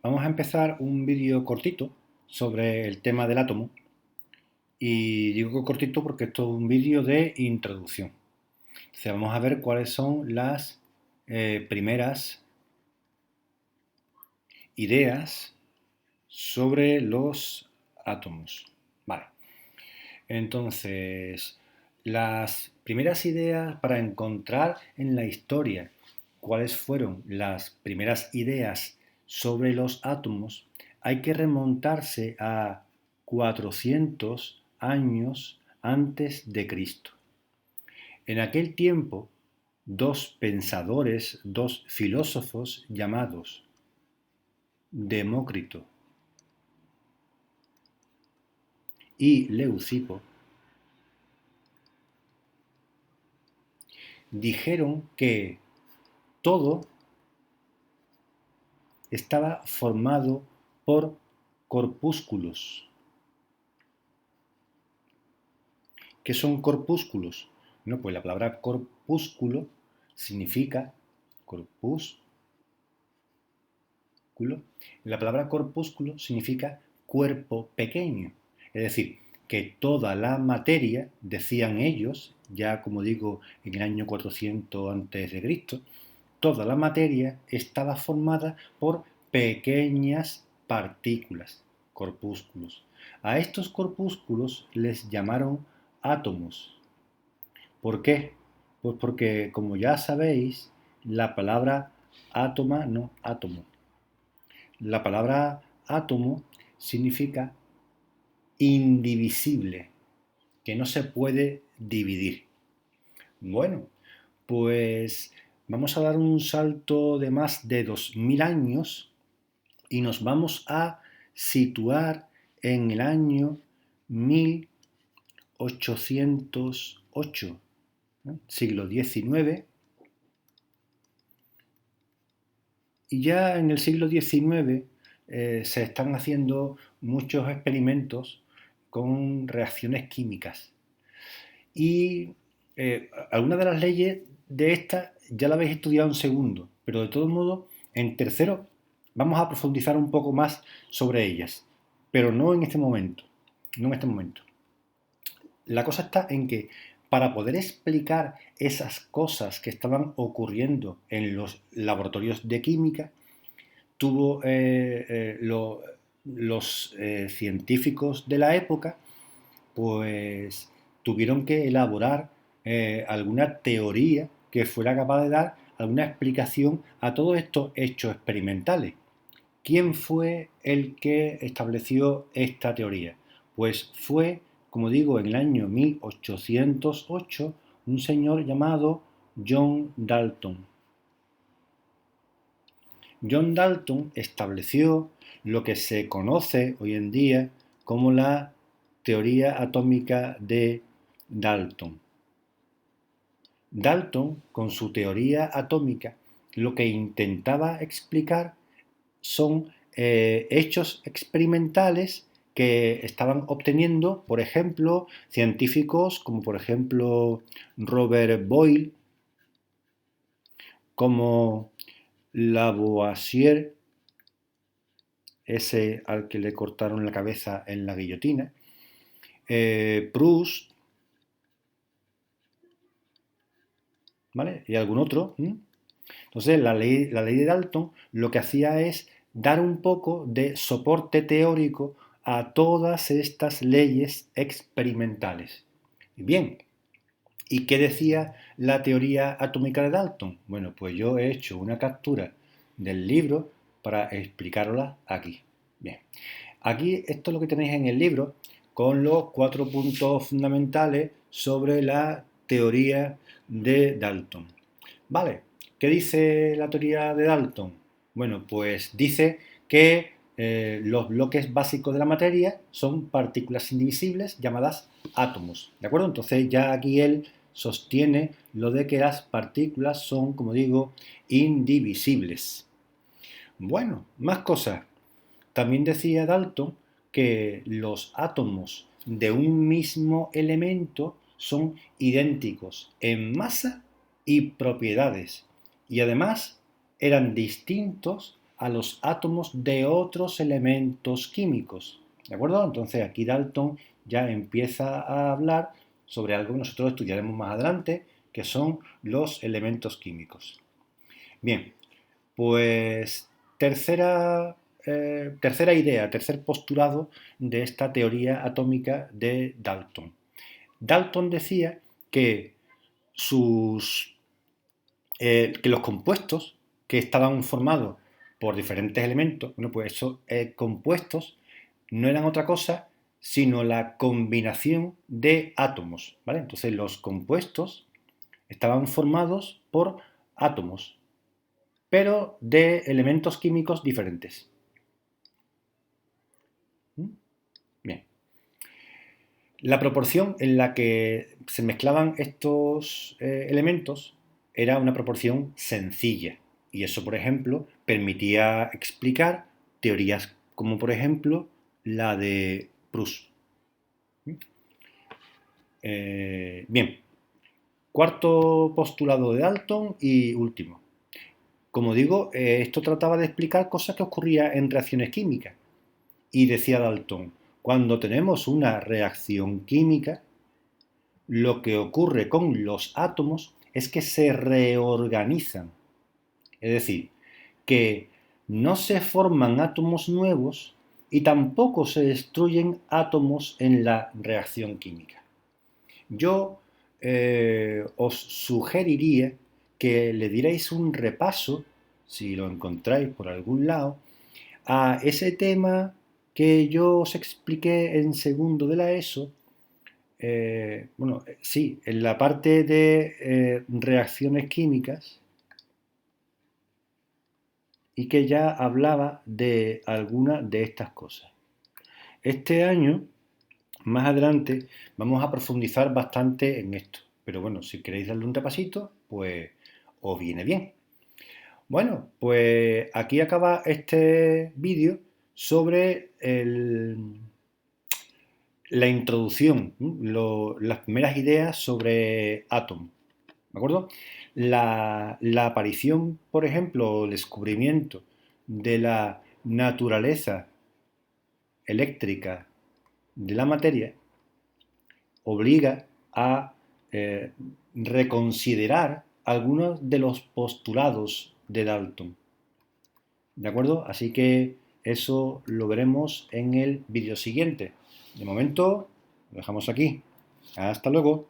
Vamos a empezar un vídeo cortito sobre el tema del átomo y digo cortito porque esto es un vídeo de introducción. Entonces vamos a ver cuáles son las primeras ideas sobre los átomos. Vale. Entonces, las primeras ideas para encontrar en la historia cuáles fueron las primeras ideas sobre los átomos, hay que remontarse a 400 años antes de Cristo. En aquel tiempo, dos pensadores, dos filósofos llamados Demócrito y Leucipo dijeron que todo estaba formado por corpúsculos. ¿Qué son corpúsculos? No, pues la palabra corpúsculo significa corpúsculo. La palabra corpúsculo significa cuerpo pequeño. Es decir, que toda la materia, decían ellos, ya como digo, en el año 400 a.C., toda la materia estaba formada por pequeñas partículas, corpúsculos. A estos corpúsculos les llamaron átomos. ¿Por qué? Pues porque, como ya sabéis, la palabra átomo. La palabra átomo significa indivisible, que no se puede dividir. Bueno, pues vamos a dar un salto de más de 2000 años y nos vamos a situar en el año 1808, ¿no? Siglo XIX. Y ya en el siglo XIX se están haciendo muchos experimentos con reacciones químicas. Y algunas de las leyes de estas ya la habéis estudiado en segundo, pero de todos modos, en tercero vamos a profundizar un poco más sobre ellas, pero no en este momento, no en este momento. La cosa está en que para poder explicar esas cosas que estaban ocurriendo en los laboratorios de química, tuvo los científicos de la época, pues tuvieron que elaborar alguna teoría que fuera capaz de dar alguna explicación a todos estos hechos experimentales. ¿Quién fue el que estableció esta teoría? Pues fue, como digo, en el año 1808, un señor llamado John Dalton. John Dalton estableció lo que se conoce hoy en día como la teoría atómica de Dalton. Dalton, con su teoría atómica, lo que intentaba explicar son hechos experimentales que estaban obteniendo, por ejemplo, científicos como por ejemplo Robert Boyle, como Lavoisier, ese al que le cortaron la cabeza en la guillotina, Proust, ¿vale? Y algún otro. Entonces, la ley de Dalton lo que hacía es dar un poco de soporte teórico a todas estas leyes experimentales. Bien, ¿y qué decía la teoría atómica de Dalton? Bueno, pues yo he hecho una captura del libro para explicarla aquí. Bien, aquí esto es lo que tenéis en el libro con los 4 puntos fundamentales sobre la teoría de Dalton. Vale, ¿qué dice la teoría de Dalton? Bueno, pues dice que los bloques básicos de la materia son partículas indivisibles llamadas átomos, ¿de acuerdo? Entonces ya aquí él sostiene lo de que las partículas son, como digo, indivisibles. Bueno, más cosas. También decía Dalton que los átomos de un mismo elemento son idénticos en masa y propiedades, y además eran distintos a los átomos de otros elementos químicos. ¿De acuerdo? Entonces aquí Dalton ya empieza a hablar sobre algo que nosotros estudiaremos más adelante, que son los elementos químicos. Bien, pues tercera idea, tercer postulado de esta teoría atómica de Dalton. Dalton decía que que los compuestos que estaban formados por diferentes elementos, bueno, pues esos compuestos no eran otra cosa sino la combinación de átomos, ¿vale? Entonces los compuestos estaban formados por átomos, pero de elementos químicos diferentes. Bien. La proporción en la que se mezclaban estos elementos era una proporción sencilla y eso, por ejemplo, permitía explicar teorías como, por ejemplo, la de Proust. Bien, cuarto postulado de Dalton y último. Como digo, esto trataba de explicar cosas que ocurrían en reacciones químicas. Y decía Dalton, cuando tenemos una reacción química, lo que ocurre con los átomos es que se reorganizan. Es decir, que no se forman átomos nuevos y tampoco se destruyen átomos en la reacción química. Yo os sugeriría que le dierais un repaso, si lo encontráis por algún lado, a ese tema que yo os expliqué en segundo de la ESO. Bueno, sí, en la parte de reacciones químicas y que ya hablaba de algunas de estas cosas. Este año, más adelante, vamos a profundizar bastante en esto, pero bueno, si queréis darle un repasito, pues os viene bien. Bueno, pues aquí acaba este vídeo sobre la introducción, las primeras ideas sobre átomos, ¿de acuerdo? La aparición, por ejemplo, o el descubrimiento de la naturaleza eléctrica de la materia obliga a reconsiderar algunos de los postulados de Dalton, ¿de acuerdo? Así que eso lo veremos en el vídeo siguiente. De momento, lo dejamos aquí. Hasta luego.